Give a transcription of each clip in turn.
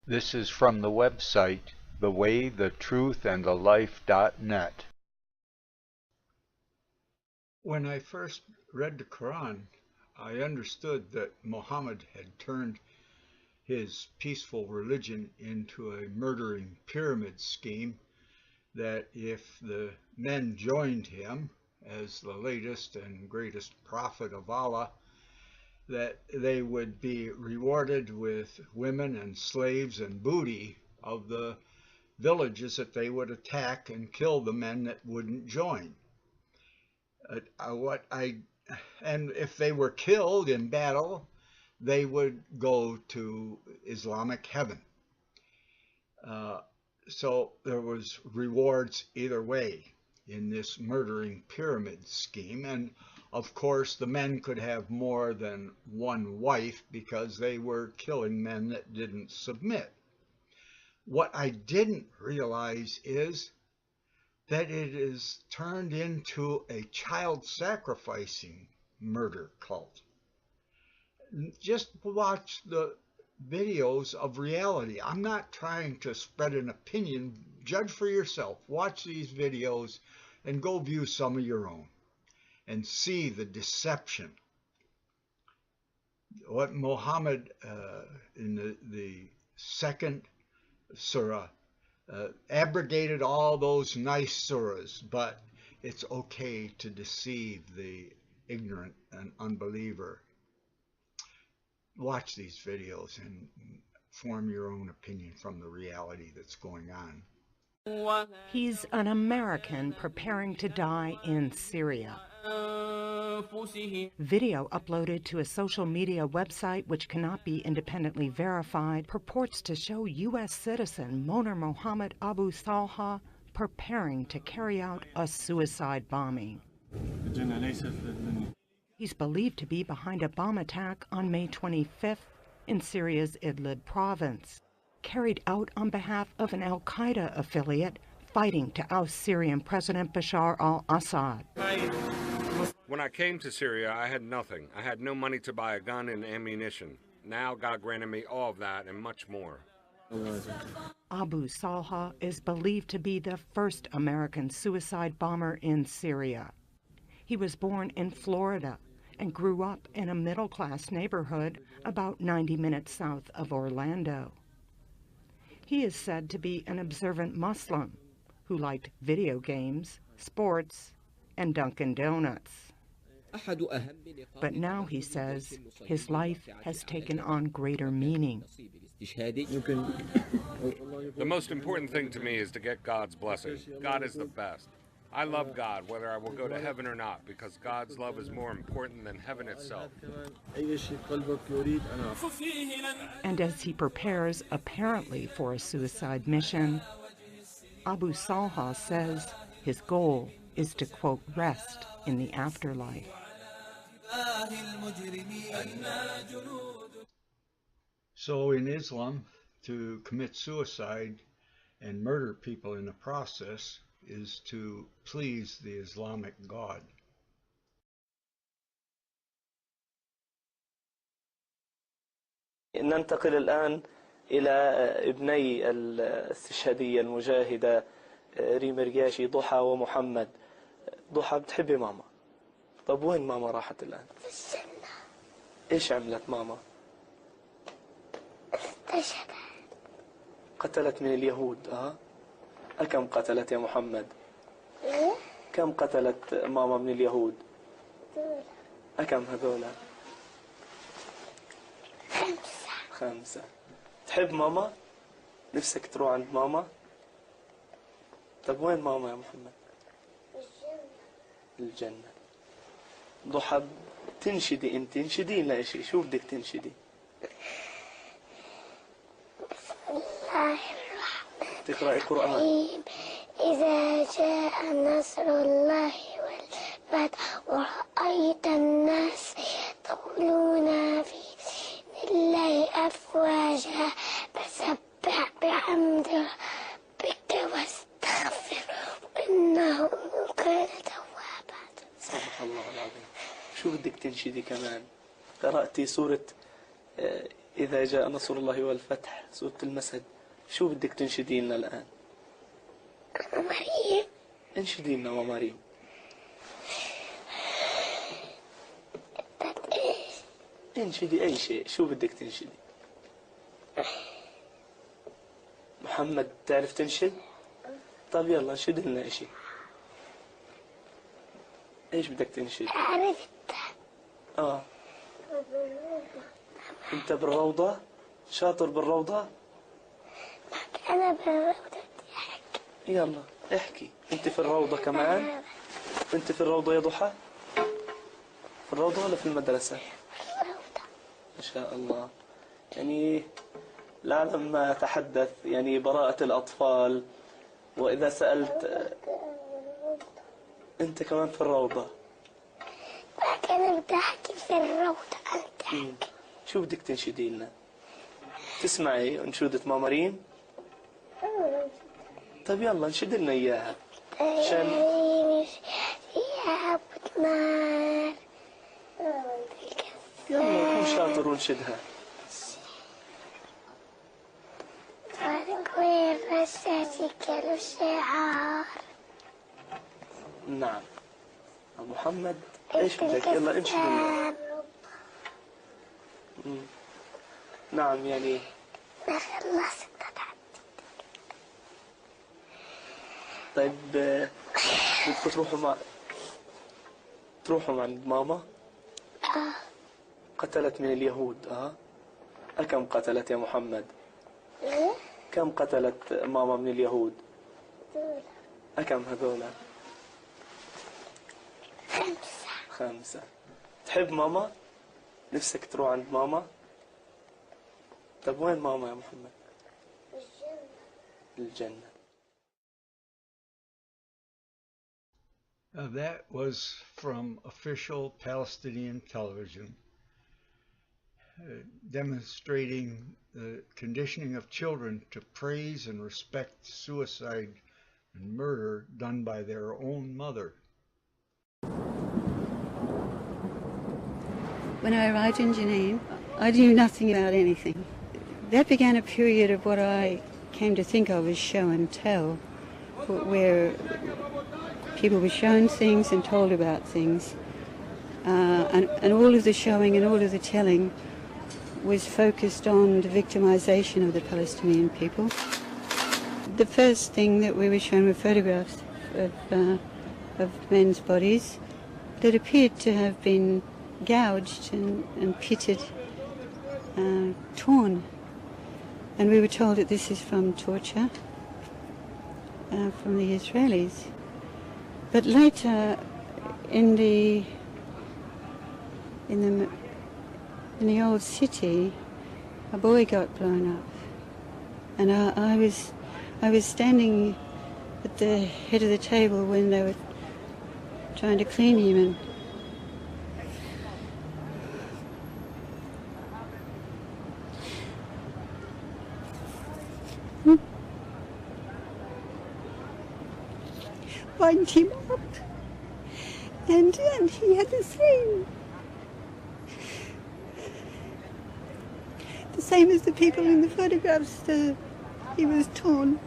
This is from the website thewaythetruthandthelife.net. When I first read the Koran, I understood that Muhammad had turned his peaceful religion into a murdering pyramid scheme, that if the men joined him as the latest and greatest prophet of Allah, that they would be rewarded with women and slaves and booty of the villages that they would attack and kill the men that wouldn't join. And if they were killed in battle, they would go to Islamic heaven. So there was rewards either way in this murdering pyramid scheme. And of course, the men could have more than one wife because they were killing men that didn't submit. What I didn't realize is that it is turned into a child sacrificing murder cult. Just watch the videos of reality. I'm not trying to spread an opinion. Judge for yourself. Watch these videos and go view some of your own and see the deception. What Muhammad in the second surah abrogated all those nice surahs, but it's okay to deceive the ignorant and unbeliever. Watch these videos and form your own opinion from the reality that's going on. He's an American preparing to die in Syria. Video uploaded to a social media website which cannot be independently verified purports to show U.S. citizen Moner Mohammed Abu Salha preparing to carry out a suicide bombing. He's believed to be behind a bomb attack on May 25th in Syria's Idlib province, carried out on behalf of an al-Qaeda affiliate fighting to oust Syrian President Bashar al-Assad. When I came to Syria, I had nothing. I had no money to buy a gun and ammunition. Now God granted me all of that and much more. Abu Salha is believed to be the first American suicide bomber in Syria. He was born in Florida and grew up in a middle-class neighborhood about 90 minutes south of Orlando. He is said to be an observant Muslim who liked video games, sports, and Dunkin' Donuts. But now, he says, his life has taken on greater meaning. The most important thing to me is to get God's blessing. God is the best. I love God, whether I will go to heaven or not, because God's love is more important than heaven itself. And as he prepares, apparently, for a suicide mission, Abu Salha says his goal is to, quote, rest in the afterlife. So in Islam, to commit suicide and murder people in the process is to please the Islamic God. ننتقل الآن إلى ابني الاستشهادية المجاهدة ريم رياشي ضحى ومحمد. ضحى بتحبي ماما؟ طب وين ماما راحت الآن؟ في الجنة. إيش عملت ماما؟ استشهدت. قتلت من اليهود كم قتلت يا محمد؟ كم قتلت ماما من اليهود؟ كم هذولا؟ 5. تحب ماما؟ نفسك تروح عند ماما؟ طب وين ماما يا محمد؟ الجنة. ضحى تنشدي انت، انشدي لنا شيء، شو بدك تنشدي؟ بسم الله الرحمن تقرأي قرآن. إذا جاء نصر الله والفتح ورأيت الناس يدخلون في دين الله أفواجا فسبح بحمد ربك واستغفر إنه كان توابا. صدق الله العظيم. شو بدك تنشدي كمان؟ قرأتي سورة إذا جاء نصر الله والفتح سورة المسد، شو بدك تنشدي لنا الآن؟ مريم. انشدي لنا ومريم. انشدي أي شيء، شو بدك تنشدي؟ محمد تعرف تنشد؟ طيب يلا انشد لنا شيء. ايش بدك تنشد؟ عرفت. انت بالروضة؟ شاطر بالروضة؟ أنا بالروضة. يلا احكي. انت في الروضة كمان؟ انت في الروضة يا ضحى؟ في الروضة ولا في المدرسة؟ الروضة. ما شاء الله. يعني العالم ما تحدث يعني براءة الأطفال. وإذا سألت أنت كمان في الروضة. أنا بدي أحكي في الروضة. أنت أحكي. شو بدك تنشدي لنا؟ تسمعي أنشودة ماما ريم؟ طيب يلا انشد لنا إياها. عشان يا أبو نار. يلا كن شاطر ونشدها. فرق والرشاشك الشعار. نعم. محمد ايش بدك؟ يلا انشد لنا. نعم يعني. ما خلصت. طيب بدكم تروحوا عند ماما؟ قتلت من اليهود. كم قتلت يا محمد؟ كم قتلت ماما من اليهود؟ كم هذولا؟ 5. تحب ماما؟ نفسك تروح عند ماما؟ طب وين ماما يا محمد؟ الجنة. That was from official Palestinian television, demonstrating the conditioning of children to praise and respect suicide and murder done by their own mother. When I arrived in Jenin, I knew nothing about anything. That began a period of what I came to think of as show and tell, where people were shown things and told about things. And all of the showing and all of the telling was focused on the victimization of the Palestinian people. The first thing that we were shown were photographs of men's bodies that appeared to have been gouged and pitted, torn. And we were told that this is from torture from the Israelis. But later, in the old city, a boy got blown up, and I was standing at the head of the table when they were trying to clean him, and wind him up, and he had the same as the people in the photographs. He was torn.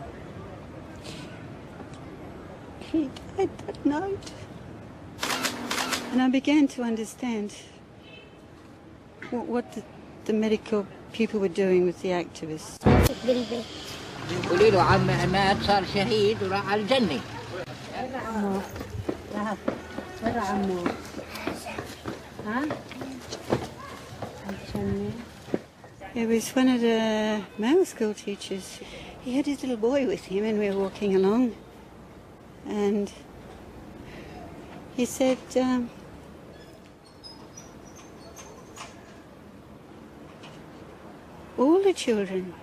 He died that night, and I began to understand what the medical people were doing with the activists. قولي له عم عماد صار شهيد وراح على الجنة. It was one of the male school teachers. He had his little boy with him, and we were walking along, and he said, all the children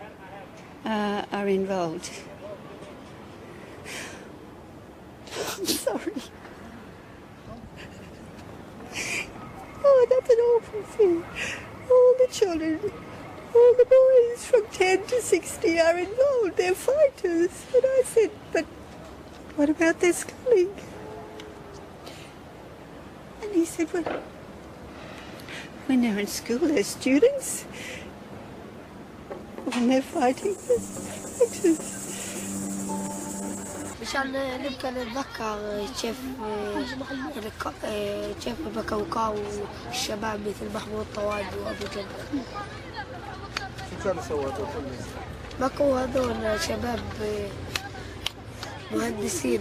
are involved. I'm sorry. Oh, that's an awful thing. All the children, all the boys from 10 to 60 are involved. They're fighters. And I said, but what about their schooling? And he said, well, when they're in school, they're students. when they're fighting. مشان نبقى نتذكر كيف بكوكاو الشباب مثل محمود طوال وابو جبل. شو كانوا سووا هذول؟ بكوا هذول شباب مهندسين،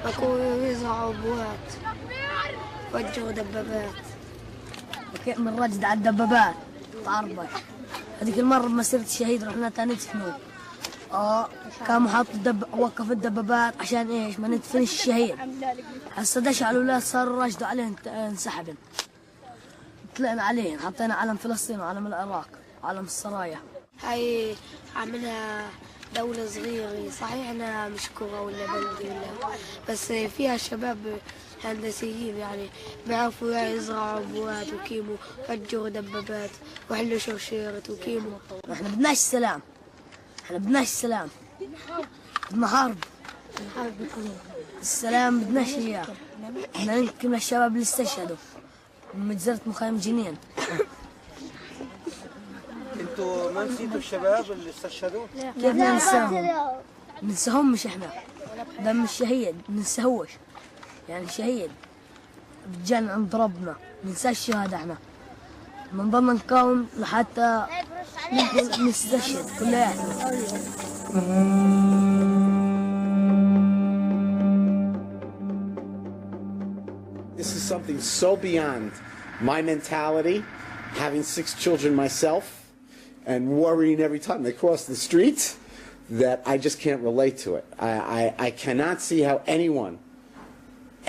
بكوا يزرعوا بوات، وجهوا دبابات. من رجد على الدبابات تعربش. هذيك المرة بمسيرة الشهيد رحنا ندفنوه. كانوا حاطوا وقف الدبابات عشان ايش؟ ما ندفنش الشهيد. هسه دش على الاولاد صاروا راشدوا عليه انسحبن. طلعنا عليه حطينا علم فلسطين وعلم العراق وعلم السرايا. هاي عملها دولة صغيرة، صحيح انها مش كرة ولا بلدي ولا، بس فيها شباب هندسيين يعني بيعرفوا يزرعوا بوات وكيمو، فجروا دبابات وحلوا شرشيرة وكيمو. احنا بدناش سلام، احنا بدناش سلام، بدنا حرب. السلام بدناش اياه. احنا نحكي الشباب اللي استشهدوا من مجزرة مخيم جنين. انتوا ما نسيتوا الشباب اللي استشهدوا؟ كيف ننساهم؟ ننساهم مش احنا. دم الشهيد ننساهوش، يعني شهيد جان عند ربنا، ننساش الشهداء احنا. بنضلنا نقاوم لحتى نستشهد كلياتنا. This is something so beyond my mentality, having 6 children myself, and worrying every time they cross the street, that I just can't relate to it. I cannot see how anyone,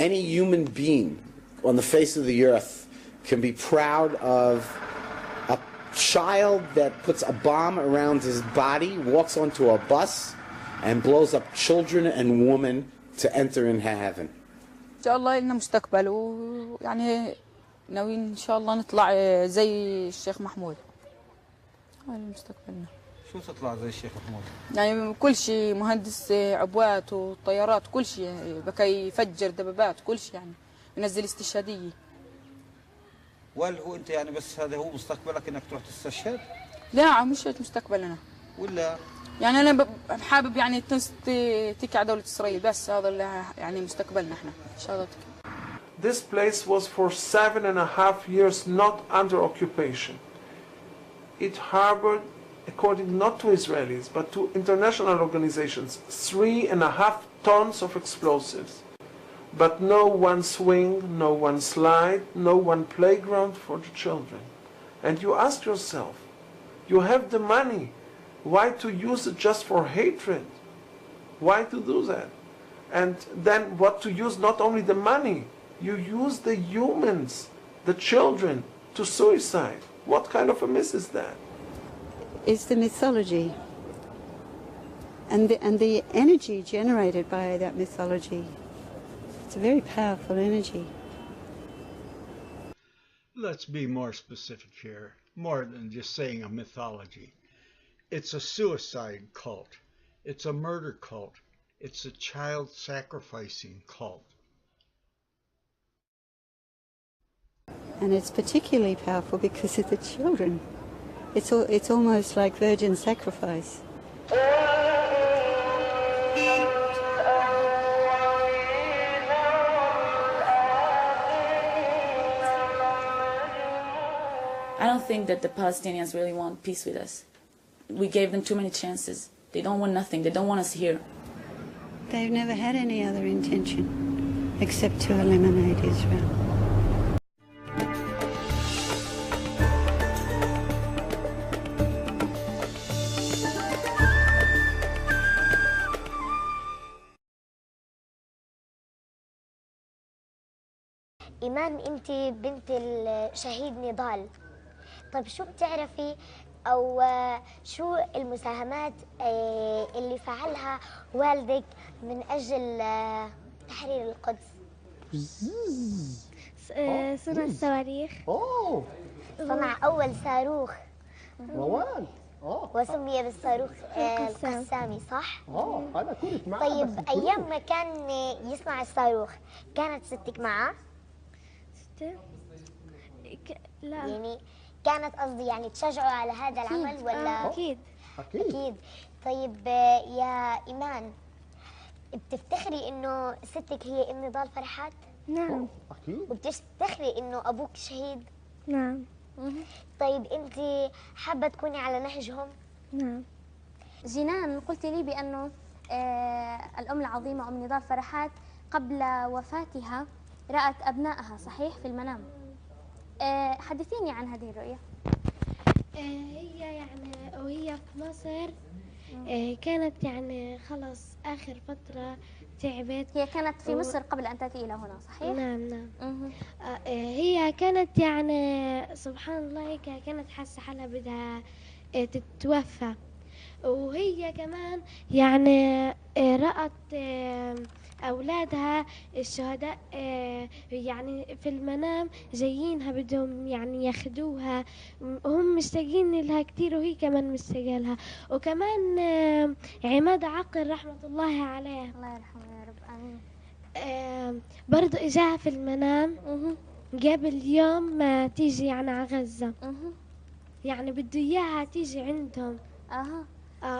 any human being on the face of the earth can be proud of a child that puts a bomb around his body, walks onto a bus, and blows up children and women to enter in heaven. إن شاء الله لنا مستقبل، ويعني ناويين إن شاء الله نطلع زي الشيخ محمود. هذا مستقبلنا. شو تطلع زي الشيخ محمود؟ يعني كل شيء، مهندس عبوات وطيارات، كل شيء، بكى يفجر دبابات، كل شيء يعني ينزل استشهادية. وهل هو انت يعني بس هذا هو مستقبلك انك تروح تستشهد؟ لا مش مستقبلنا. ولا يعني انا حابب يعني تكع دولة اسرائيل، بس هذا اللي يعني مستقبلنا احنا ان شاء الله. This place was for 7.5 years not under occupation. It harbored, according not to Israelis but to international organizations, 3.5 tons of explosives. But no one swing, no one slide, no one playground for the children. And you ask yourself, you have the money, why to use it just for hatred? Why to do that? And then what to use not only the money, you use the humans, the children, to suicide. What kind of a myth is that? It's the mythology and the energy generated by that mythology. It's a very powerful energy. Let's be more specific here, more than just saying a mythology. It's a suicide cult. It's a murder cult. It's a child sacrificing cult. And it's particularly powerful because of the children. It's almost like virgin sacrifice. I don't think that the Palestinians really want peace with us. We gave them too many chances. They don't want nothing. They don't want us here. They've never had any other intention except to eliminate Israel. إيمان، أنت بنت الشهيد نضال. طيب شو بتعرفي أو شو المساهمات اللي فعلها والدك من أجل تحرير القدس؟ صنع الصواريخ. صنع أول صاروخ روان وسمي بالصاروخ القسامي، صح؟ أنا كنت معاه. طيب أيام ما كان يصنع الصاروخ كانت ستك معه؟ لا يعني كانت قصدي يعني تشجعوا على هذا العمل ولا؟ أكيد. أكيد. طيب يا إيمان، بتفتخري إنه ستك هي أم نضال فرحات؟ نعم. أكيد. وبتفتخري إنه أبوك شهيد؟ نعم. طيب أنت حابة تكوني على نهجهم؟ نعم. جنان، قلت لي بأنه الأم العظيمة أم نضال فرحات قبل وفاتها رأت أبنائها صحيح في المنام. حدثيني عن هذه الرؤية. هي يعني وهي في مصر كانت يعني خلص آخر فترة تعبت. هي كانت في مصر قبل أن تأتي إلى هنا صحيح؟ نعم نعم. هي كانت يعني سبحان الله هيك كانت حاسة حالها بدها تتوفى، وهي كمان يعني رأت أولادها الشهداء يعني في المنام جايينها بدهم يعني ياخدوها، هم مشتاقين لها كتير وهي كمان مشتاقة لها. وكمان عماد عقل رحمة الله عليه، الله يرحمه يا رب، آمين. برضو إجاها في المنام قبل يوم ما تيجي يعني على غزة، يعني بده إياها تيجي عندهم.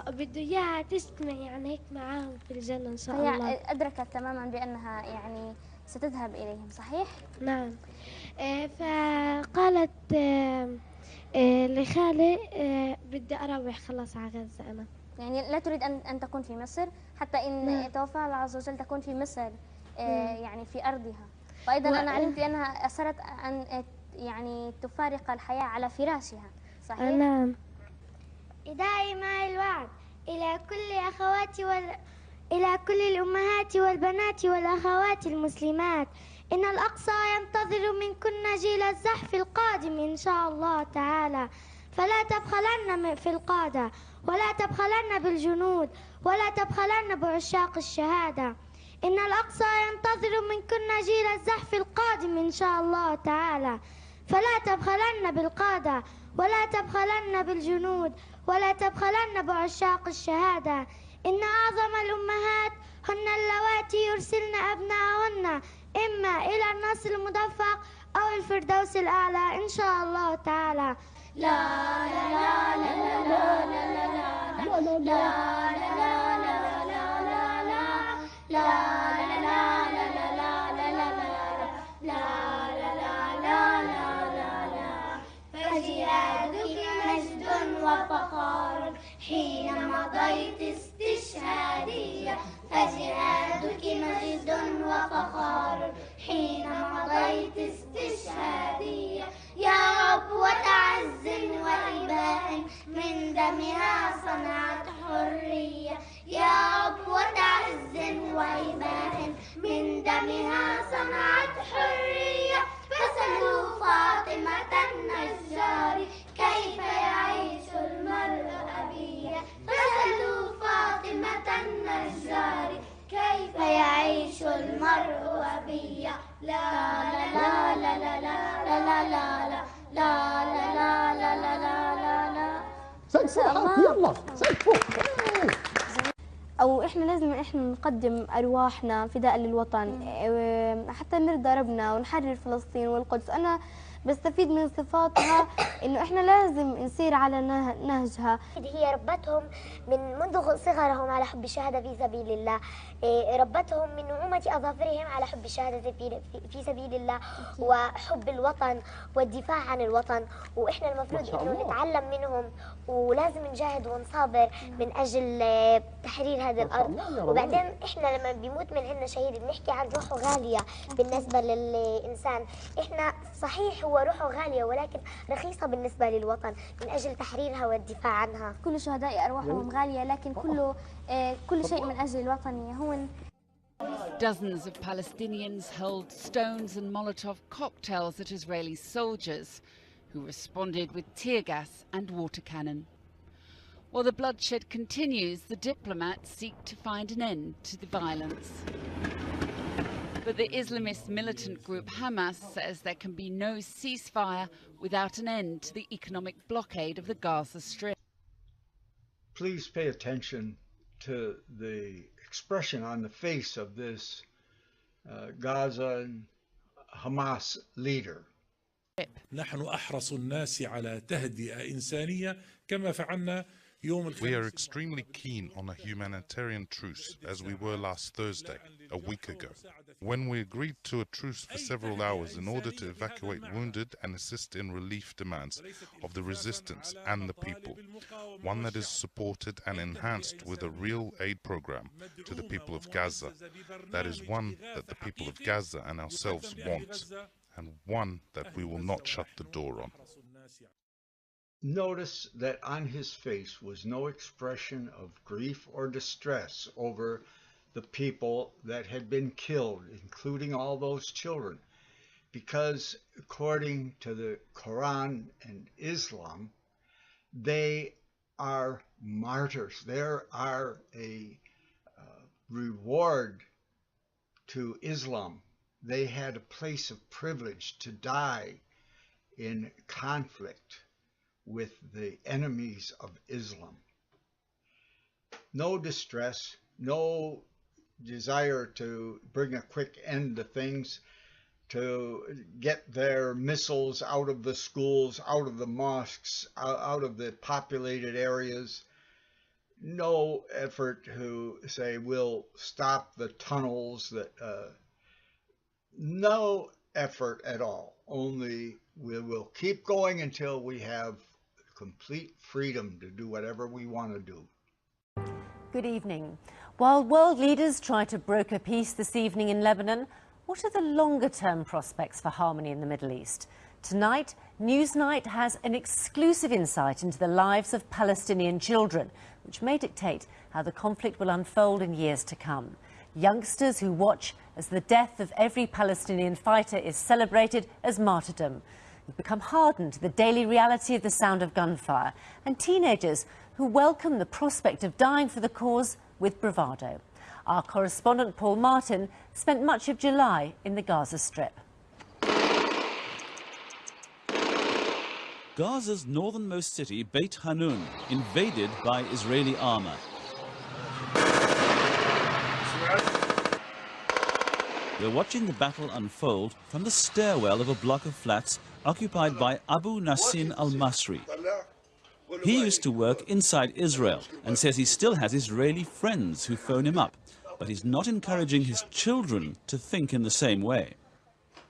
بده إياها تستمع يعني هيك معاهم في الجنة إن شاء الله. هي أدركت تماما بأنها يعني ستذهب إليهم صحيح؟ نعم. فقالت لخالي بدي أروح خلاص على غزة أنا. يعني لا تريد أن تكون في مصر حتى إن توفى الله عز وجل تكون في مصر يعني في أرضها. وأيضا أنا علمت بأنها أصرت أن يعني تفارق الحياة على فراشها صحيح؟ نعم. دائما الوعد إلى كل الأمهات والبنات والأخوات المسلمات، إن الأقصى ينتظر منكن جيل الزحف القادم إن شاء الله تعالى، فلا تبخلن في القادة ولا تبخلن بالجنود ولا تبخلن بعشاق الشهادة. إن الأقصى ينتظر منكن جيل الزحف القادم إن شاء الله تعالى، فلا تبخلن بالقادة ولا تبخلن بالجنود ولا تبخلن بعشاق الشهادة. إن أعظم الأمهات هن اللواتي يرسلن أبناءهن إما إلى النصر المدفق أو الفردوس الأعلى إن شاء الله تعالى. لا لا لا لا لا لا لا لا وفخار حين مضيت استشهادية، فجهادك مجد وفخار حين مضيت استشهادية. يا رب وتعز وإباء من دمها صنعت حرية، يا رب وتعز وإباء من دمها صنعت حرية. فسلوا فاطمة النجار كيف يعيش المرء أبيا، فسلوا فاطمة النجار كيف يعيش المرء أبيا. لا لا لا لا لا لا لا لا لا لا لا لا لا لا لا. يلا أو إحنا لازم نقدم أرواحنا فداء للوطن حتى نرضى ربنا ونحرر فلسطين والقدس. أنا بستفيد من صفاتها إنه إحنا لازم نسير على نهجها. هي ربتهم منذ صغرهم على حب الشهادة في سبيل الله، ربتهم من نعومة أظافرهم على حب الشهادة في سبيل الله وحب الوطن والدفاع عن الوطن. وإحنا المفروض إنه نتعلم منهم، ولازم نجاهد ونصابر من أجل تحرير هذه الأرض. وبعدين إحنا لما بيموت من عندنا شهيد بنحكي عن روحه غالية بالنسبة للإنسان. إحنا صحيح هو روحه غالية ولكن رخيصة بالنسبة للوطن من أجل تحريرها والدفاع عنها. كل شهداء أرواحهم غالية، لكن كل شيء من أجل الوطن يهون. Dozens of Palestinians hurled stones and Molotov cocktails at Israeli soldiers, who responded with tear gas and water cannon. While the bloodshed continues, the diplomats seek to find an end to the violence. But the Islamist militant group Hamas says there can be no ceasefire without an end to the economic blockade of the Gaza Strip. Please pay attention to the expression on the face of this Gaza Hamas leader. نحن أحرص الناس على تهدئة إنسانية كما فعلنا يوم الخميس. We are extremely keen on a humanitarian truce, as we were last Thursday, a week ago, when we agreed to a truce for several hours in order to evacuate wounded and assist in relief demands of the resistance and the people, one that is supported and enhanced with a real aid program to the people of Gaza. That is one that the people of Gaza and ourselves want, and one that we will not shut the door on. Notice that on his face was no expression of grief or distress over the people that had been killed, including all those children, because according to the Koran and Islam, they are martyrs. There are a reward to Islam. They had a place of privilege to die in conflict with the enemies of Islam. No distress, no desire to bring a quick end to things, to get their missiles out of the schools, out of the mosques, out of the populated areas. No effort to say we'll stop the tunnels, no effort at all. Only we will keep going until we have complete freedom to do whatever we want to do. Good evening. While world leaders try to broker peace this evening in Lebanon, what are the longer-term prospects for harmony in the Middle East? Tonight, Newsnight has an exclusive insight into the lives of Palestinian children, which may dictate how the conflict will unfold in years to come. Youngsters who watch as the death of every Palestinian fighter is celebrated as martyrdom, who've become hardened to the daily reality of the sound of gunfire, and teenagers who welcome the prospect of dying for the cause with bravado. Our correspondent Paul Martin spent much of July in the Gaza Strip. Gaza's northernmost city, Beit Hanun, invaded by Israeli armor. We're watching the battle unfold from the stairwell of a block of flats occupied by Abu Nassin al-Masri. He used to work inside Israel and says he still has Israeli friends who phone him up, but he's not encouraging his children to think in the same way.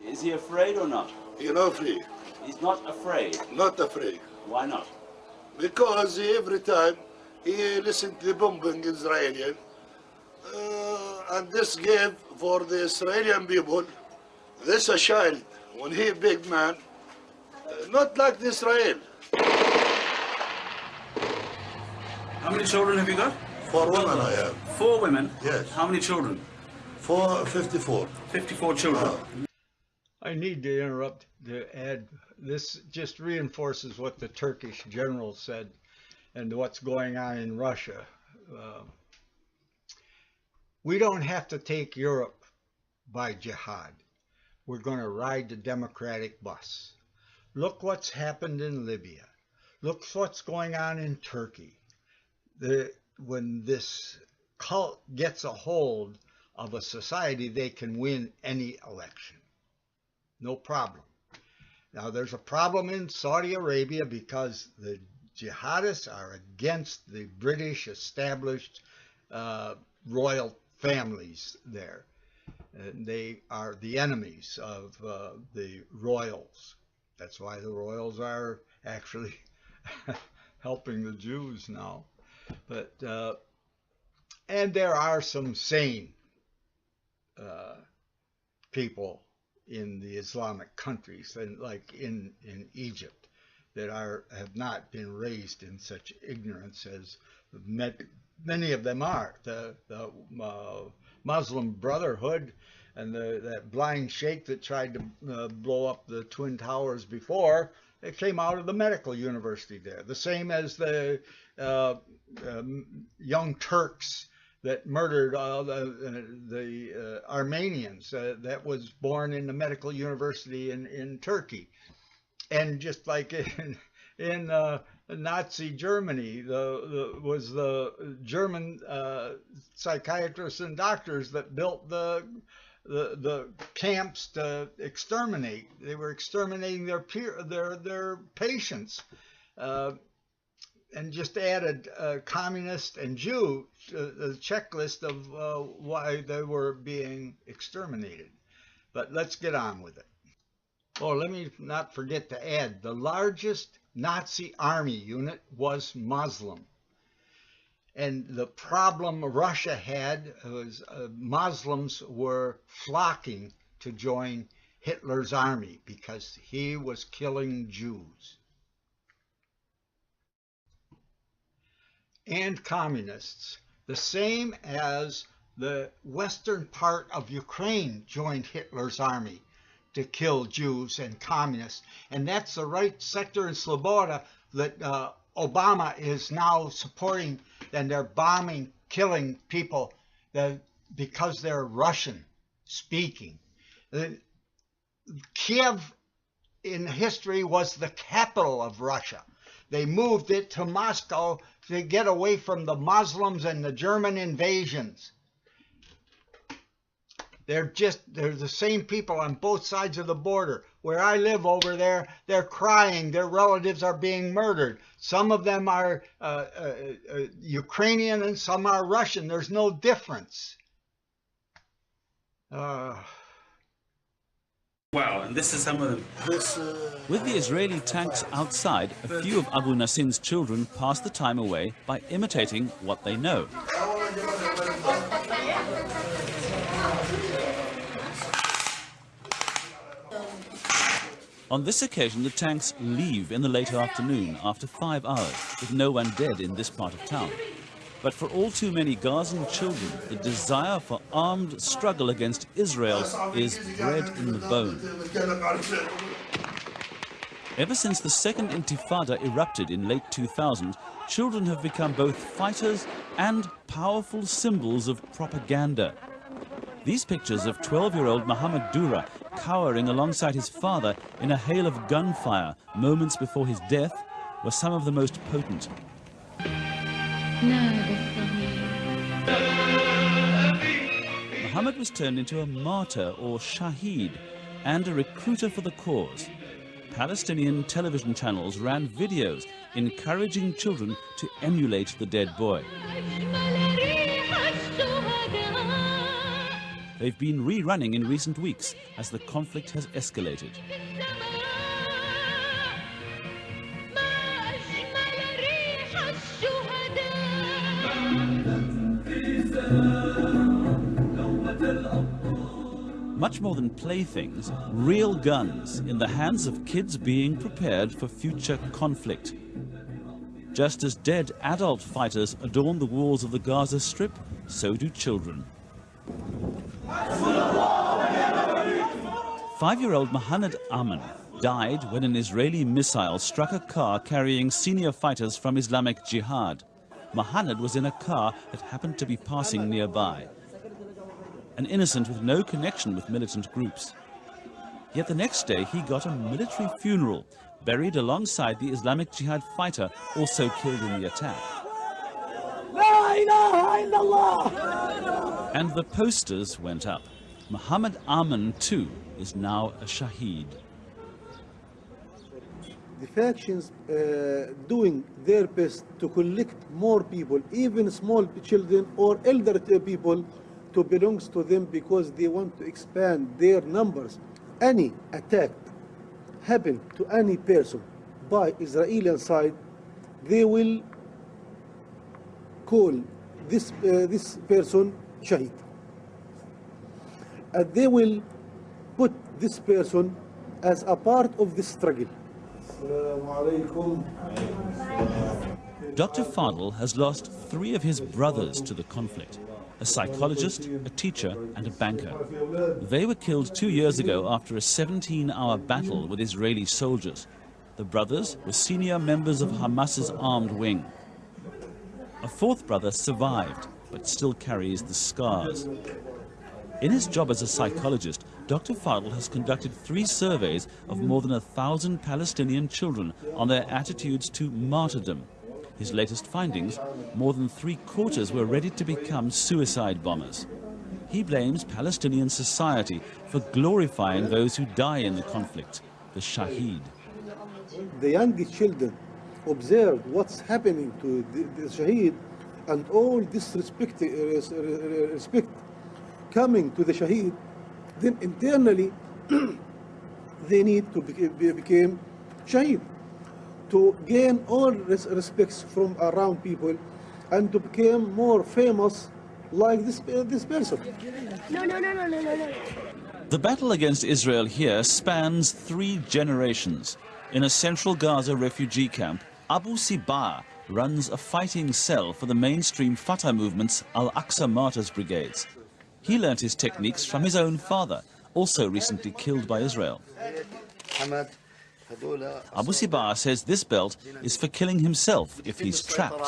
Is he afraid or not? He's not afraid. He's not afraid? Not afraid. Why not? Because every time he listens to the bombing Israeli, and this gave for the Israeli people, this a child, when he a big man, not like the Israel. How many children have you got? 4 women I have. 4 women? Yes. How many children? 54. 54 children. I need to interrupt to add, this just reinforces what the Turkish general said and what's going on in Russia. We don't have to take Europe by jihad. We're going to ride the democratic bus. Look what's happened in Libya. Look what's going on in Turkey. When this cult gets a hold of a society, they can win any election. No problem. Now, there's a problem in Saudi Arabia because the jihadists are against the British established royal families there. They are the enemies of the royals. That's why the royals are actually helping the Jews now. But and there are some sane people in the Islamic countries, and like in Egypt, that have not been raised in such ignorance as many of them are. The Muslim Brotherhood and that blind sheikh that tried to blow up the Twin Towers before, it came out of the medical university there. The same as the young Turks that murdered the Armenians, that was born in the medical university in Turkey. And just like in Nazi Germany, was the German psychiatrists and doctors that built the the camps to exterminate. They were exterminating their patients, and just added communist and Jew to the checklist of why they were being exterminated. But let's get on with it. Oh, let me not forget to add, the largest Nazi army unit was Muslim. And the problem Russia had was Muslims were flocking to join Hitler's army because he was killing Jews. And communists, the same as the western part of Ukraine joined Hitler's army to kill Jews and communists. And that's the right sector in Sloboda that Obama is now supporting, and they're bombing, killing people because they're Russian speaking. Kiev in history was the capital of Russia. They moved it to Moscow to get away from the Muslims and the German invasions. They're the same people on both sides of the border. Where I live over there, they're crying. Their relatives are being murdered. Some of them are Ukrainian and some are Russian. There's no difference. Wow, and this is some of them. With the Israeli tanks outside, a few of Abu Nassim's children pass the time away by imitating what they know. On this occasion, the tanks leave in the late afternoon after 5 hours, with no one dead in this part of town. But for all too many Gazan children, the desire for armed struggle against Israel is bred in the bone. Ever since the Second Intifada erupted in late 2000, children have become both fighters and powerful symbols of propaganda. These pictures of 12-year-old Mohammed Dura cowering alongside his father in a hail of gunfire moments before his death were some of the most potent. Mohammed was turned into a martyr or shaheed and a recruiter for the cause. Palestinian television channels ran videos encouraging children to emulate the dead boy. They've been rerunning in recent weeks as the conflict has escalated. Much more than playthings, real guns in the hands of kids being prepared for future conflict. Just as dead adult fighters adorn the walls of the Gaza Strip, so do children. 5-year-old Mohammed Aman died when an Israeli missile struck a car carrying senior fighters from Islamic Jihad. Mohammed was in a car that happened to be passing nearby. An innocent with no connection with militant groups. Yet the next day he got a military funeral, buried alongside the Islamic Jihad fighter also killed in the attack. And the posters went up. Mohammed Aman too is now a shaheed. The factions doing their best to collect more people, even small children or elder people, to belong to them because they want to expand their numbers. Any attack happen to any person by Israeli side, they will call this person shaheed. And they will put this person as a part of the struggle. Dr. Fadl has lost 3 of his brothers to the conflict. A psychologist, a teacher and a banker. They were killed 2 years ago after a 17-hour battle with Israeli soldiers. The brothers were senior members of Hamas's armed wing. A 4th brother survived, but still carries the scars. In his job as a psychologist, Dr. Fadl has conducted 3 surveys of more than 1,000 Palestinian children on their attitudes to martyrdom. His latest findings, more than 3/4 were ready to become suicide bombers. he blames Palestinian society for glorifying those who die in the conflict, the shaheed. The young children observe what's happening to the shaheed, and all this respect coming to the shaheed, then internally they need to become shaheed, to gain all respects from around people and to become more famous like this person. No. The battle against Israel here spans 3 generations. In a central Gaza refugee camp, Abu Sibah runs a fighting cell for the mainstream Fatah movement's Al-Aqsa Martyrs Brigades. He learnt his techniques from his own father, also recently killed by Israel. Abu Sibah says this belt is for killing himself if he's trapped.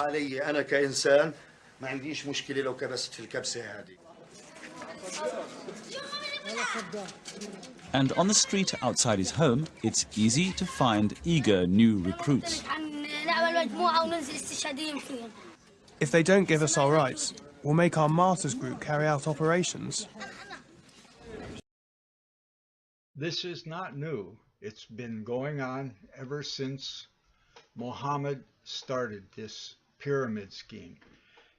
And on the street outside his home, it's easy to find eager new recruits. If they don't give us our rights, we'll make our martyrs group carry out operations. This is not new. It's been going on ever since Muhammad started this pyramid scheme.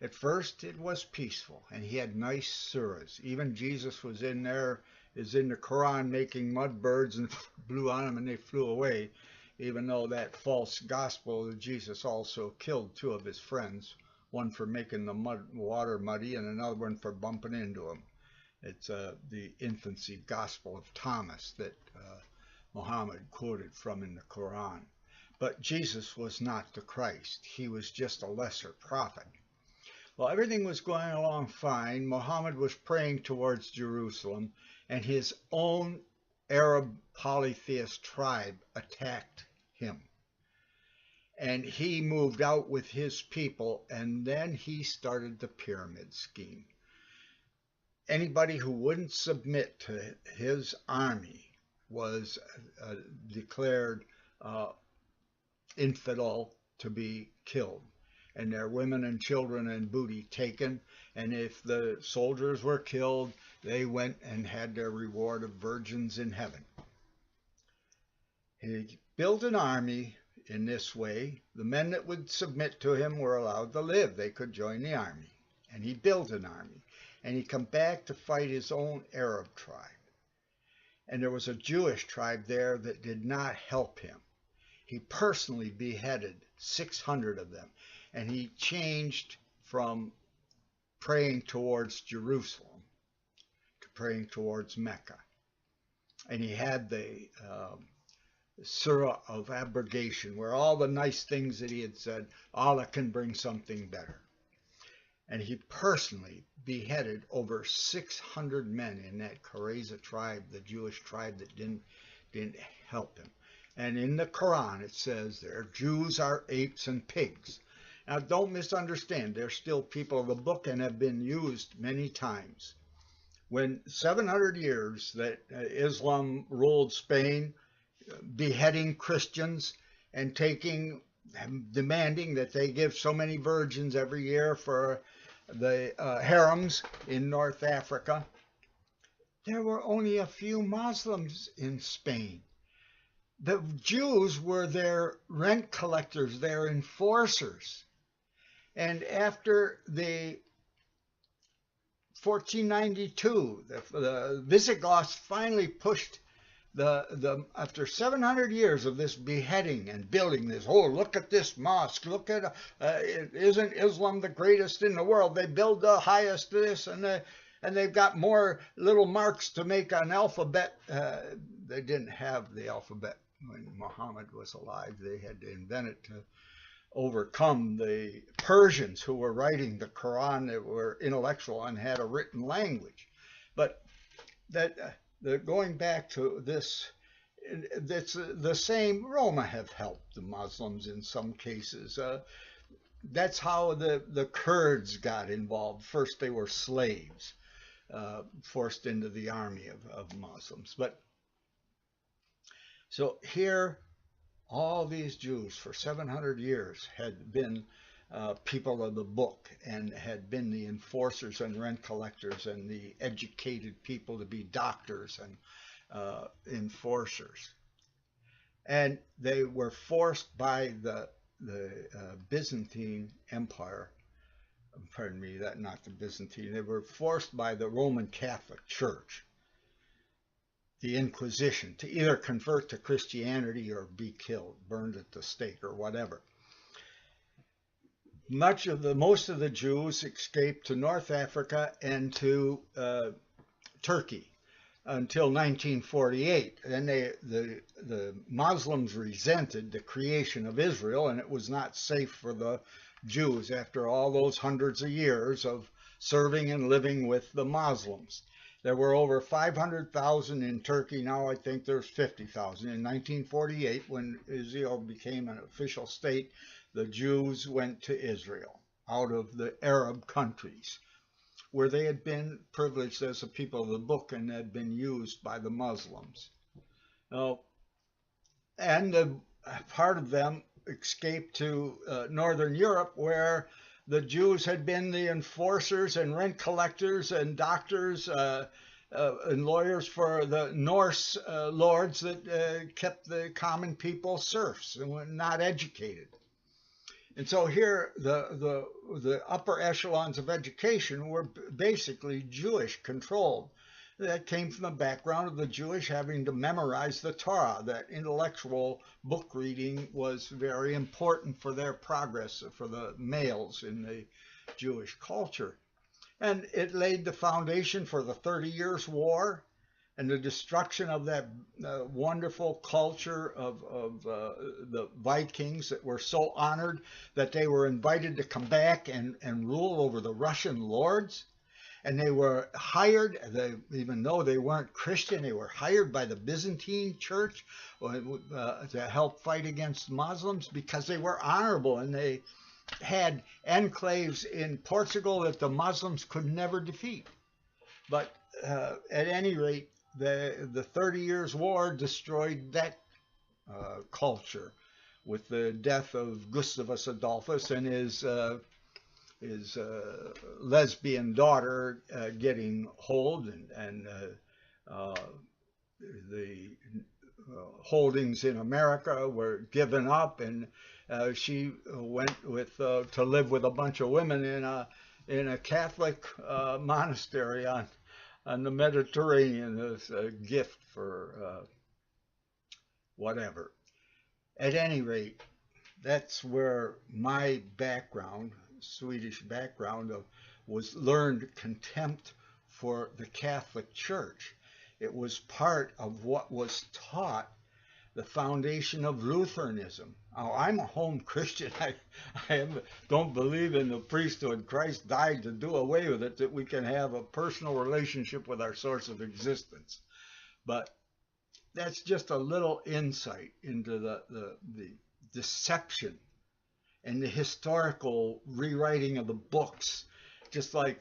At first it was peaceful and he had nice surahs. Even Jesus was in there, is in the Koran making mud birds and blew on them and they flew away, even though that false gospel of Jesus also killed 2 of his friends, one for making the water muddy and another one for bumping into him. It's the infancy gospel of Thomas that Muhammad quoted from in the Koran. But Jesus was not the Christ. He was just a lesser prophet. Well, everything was going along fine. Muhammad was praying towards Jerusalem, and his own Arab polytheist tribe attacked him. And he moved out with his people, and then he started the pyramid scheme. Anybody who wouldn't submit to his army was declared infidel to be killed, and their women and children and booty taken. And if the soldiers were killed, they went and had their reward of virgins in heaven. He built an army in this way. The men that would submit to him were allowed to live. They could join the army. And he built an army. And he come back to fight his own Arab tribe. And there was a Jewish tribe there that did not help him. He personally beheaded 600 of them. And he changed from praying towards Jerusalem to praying towards Mecca. And he had the surah of abrogation, where all the nice things that he had said, Allah can bring something better. And he personally beheaded over 600 men in that Qurayza tribe, the Jewish tribe that didn't help him. And in the Quran it says their Jews are apes and pigs. Now don't misunderstand, they're still people of the book and have been used many times. When 700 years that Islam ruled Spain, beheading Christians and demanding that they give so many virgins every year for the harems in North Africa, there were only a few Muslims in Spain. The Jews were their rent collectors, their enforcers. And after the 1492, the Visigoths finally pushed after 700 years of this beheading and building this, oh, look at this mosque, look at, isn't Islam the greatest in the world? They build the highest this, and they've got more little marks to make an alphabet. They didn't have the alphabet when Muhammad was alive. They had to invent it to overcome the Persians who were writing the Quran, that were intellectual and had a written language. But going back to this, it's the same. Roma have helped the Muslims in some cases. That's how the Kurds got involved. First they were slaves, forced into the army of Muslims. But so here, all these Jews for 700 years had been people of the book and had been the enforcers and rent collectors and the educated people to be doctors and enforcers. And they were forced by the Byzantine Empire, pardon me, not the Byzantine, they were forced by the Roman Catholic Church, the Inquisition, to either convert to Christianity or be killed, burned at the stake or whatever. Most of the Jews escaped to North Africa and to Turkey until 1948. Then the Muslims resented the creation of Israel, and it was not safe for the Jews after all those hundreds of years of serving and living with the Muslims. There were over 500,000 in Turkey. Now I think there's 50,000. In 1948, when Israel became an official state, the Jews went to Israel out of the Arab countries, where they had been privileged as a people of the book and had been used by the Muslims. And part of them escaped to Northern Europe, where the Jews had been the enforcers and rent collectors and doctors and lawyers for the Norse lords that kept the common people serfs and were not educated. And so here, the upper echelons of education were basically Jewish controlled. That came from the background of the Jewish having to memorize the Torah. That intellectual book reading was very important for their progress, for the males in the Jewish culture. And it laid the foundation for the 30 Years' War and the destruction of that wonderful culture of the Vikings that were so honored that they were invited to come back and rule over the Russian lords. And they were hired, even though they weren't Christian, they were hired by the Byzantine Church to help fight against Muslims because they were honorable, and they had enclaves in Portugal that the Muslims could never defeat. But at any rate, the 30 Years' War destroyed that culture with the death of Gustavus Adolphus and his lesbian daughter getting hold, and the holdings in America were given up, and she went to live with a bunch of women in a Catholic monastery on the Mediterranean as a gift for whatever. At any rate, that's where my background, Swedish background, was learned contempt for the Catholic Church. It was part of what was taught, the foundation of Lutheranism. Now, I'm a home Christian. I don't believe in the priesthood. Christ died to do away with it, that we can have a personal relationship with our source of existence. But that's just a little insight into the deception and the historical rewriting of the books, just like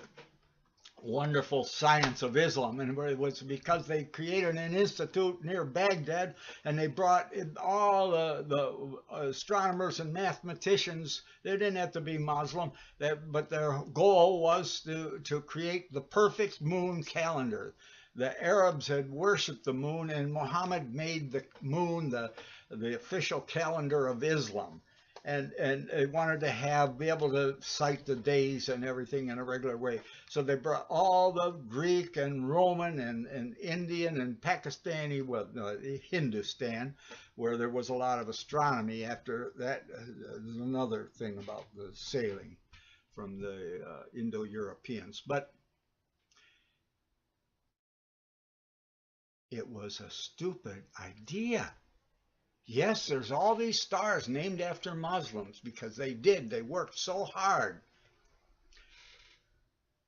Wonderful Science of Islam. And it was because they created an institute near Baghdad, and they brought in all the astronomers and mathematicians. They didn't have to be Muslim, but their goal was to create the perfect moon calendar. The Arabs had worshipped the moon, and Muhammad made the moon the official calendar of Islam. And they wanted to be able to cite the days and everything in a regular way. So they brought all the Greek and Roman and Indian and Pakistani, well, no, Hindustan, where there was a lot of astronomy. After that, there's another thing about the sailing from the Indo-Europeans. But it was a stupid idea. Yes, there's all these stars named after Muslims because they worked so hard.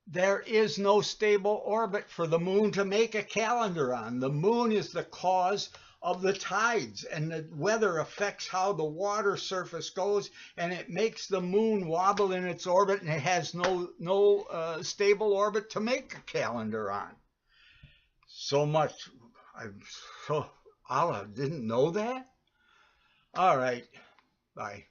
There is no stable orbit for the moon to make a calendar on. The moon is the cause of the tides, and the weather affects how the water surface goes, and it makes the moon wobble in its orbit, and it has no stable orbit to make a calendar on. So much. Allah didn't know that? All right. Bye.